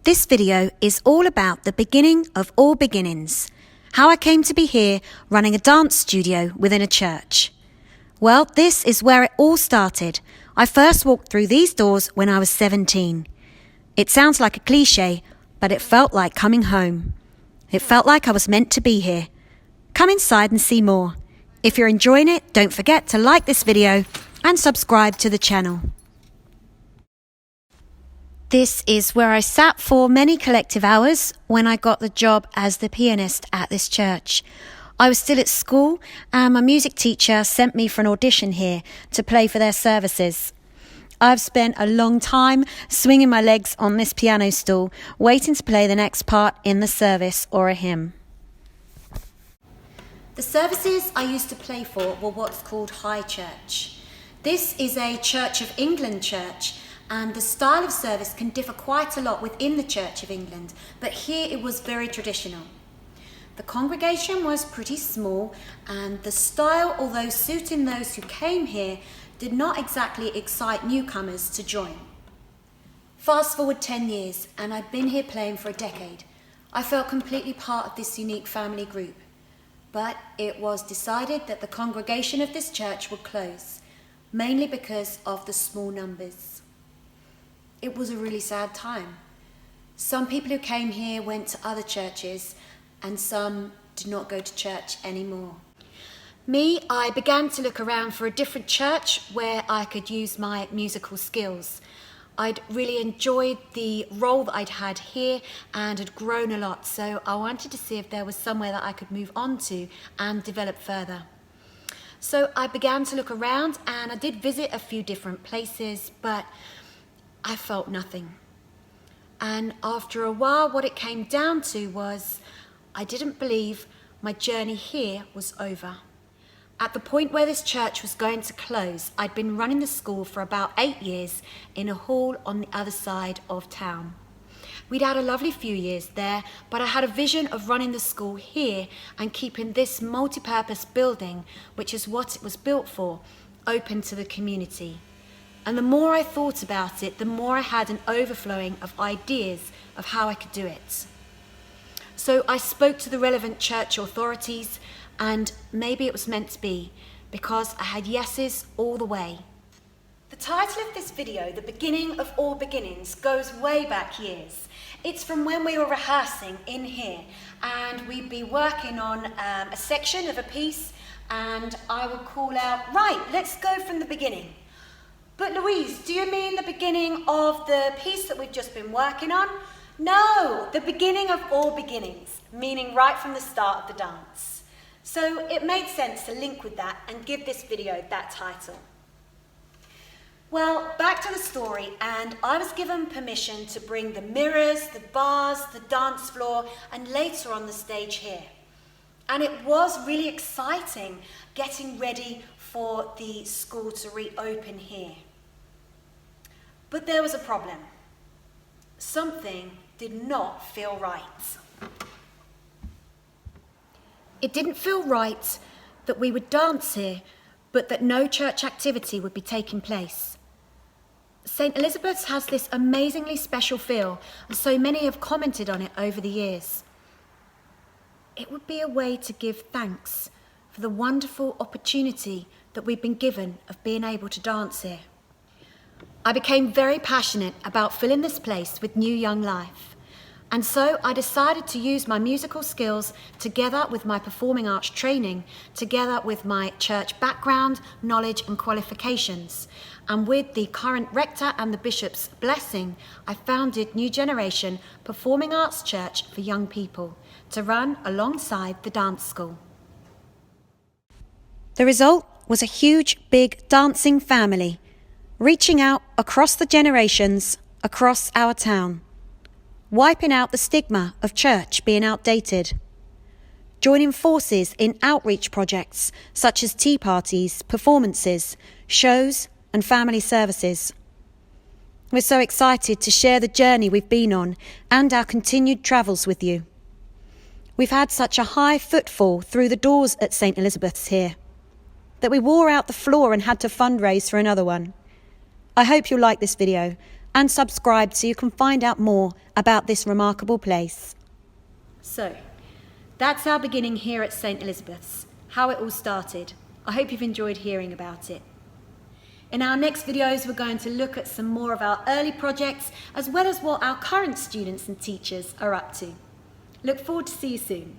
This video is all about the beginning of all beginnings, how I came to be here running a dance studio within a church. Well, this is where it all started. I first walked through these doors when I was 17. It sounds like a cliche, but it felt like coming home. It felt like I was meant to be here. Come inside and see more. If you're enjoying it, don't forget to like this video and subscribe to the channel. This is where I sat for many collective hours when I got the job as the pianist at this church. I was still at school and my music teacher sent me for an audition here to play for their services. I've spent a long time swinging my legs on this piano stool, waiting to play the next part in the service or a hymn. The services I used to play for were what's called High Church. This is a Church of England church, and the style of service can differ quite a lot within the Church of England, but here it was very traditional. The congregation was pretty small, and the style, although suiting those who came here, did not exactly excite newcomers to join. Fast forward 10 years, and I'd been here playing for a decade. I felt completely part of this unique family group, but it was decided that the congregation of this church would close, mainly because of the small numbers. It was a really sad time. Some people who came here went to other churches, and some did not go to church anymore. Me, I began to look around for a different church where I could use my musical skills. I'd really enjoyed the role that I'd had here and had grown a lot, so I wanted to see if there was somewhere that I could move on to and develop further. So I began to look around, and I did visit a few different places, but I felt nothing. And after a while, what it came down to was I didn't believe my journey here was over. At the point where this church was going to close, I'd been running the school for about 8 years in a hall on the other side of town. We'd had a lovely few years there, but I had a vision of running the school here and keeping this multi-purpose building, which is what it was built for, open to the community. And the more I thought about it, the more I had an overflowing of ideas of how I could do it. So I spoke to the relevant church authorities, and maybe it was meant to be, because I had yeses all the way. The title of this video, The Beginning of All Beginnings, goes way back years. It's from when we were rehearsing in here, and we'd be working on a section of a piece, and I would call out, right, let's go from the beginning. But Louise, do you mean the beginning of the piece that we've just been working on? No, the beginning of all beginnings, meaning right from the start of the dance. So it made sense to link with that and give this video that title. Well, back to the story, and I was given permission to bring the mirrors, the bars, the dance floor, and later on the stage here. And it was really exciting getting ready for the school to reopen here. But there was a problem. Something did not feel right. It didn't feel right that we would dance here, but that no church activity would be taking place. St. Elizabeth's has this amazingly special feel, and so many have commented on it over the years. It would be a way to give thanks for the wonderful opportunity that we've been given of being able to dance here. I became very passionate about filling this place with new young life. And so I decided to use my musical skills together with my performing arts training, together with my church background, knowledge and qualifications. And with the current rector and the bishop's blessing, I founded New Generation Performing Arts Church for young people to run alongside the dance school. The result was a huge, big dancing family, reaching out across the generations, across our town, wiping out the stigma of church being outdated, joining forces in outreach projects such as tea parties, performances, shows and family services. We're so excited to share the journey we've been on and our continued travels with you. We've had such a high footfall through the doors at St. Elizabeth's here that we wore out the floor and had to fundraise for another one. I hope you'll like this video and subscribe so you can find out more about this remarkable place. So, that's our beginning here at St. Elizabeth's, how it all started. I hope you've enjoyed hearing about it. In our next videos, we're going to look at some more of our early projects, as well as what our current students and teachers are up to. Look forward to see you soon.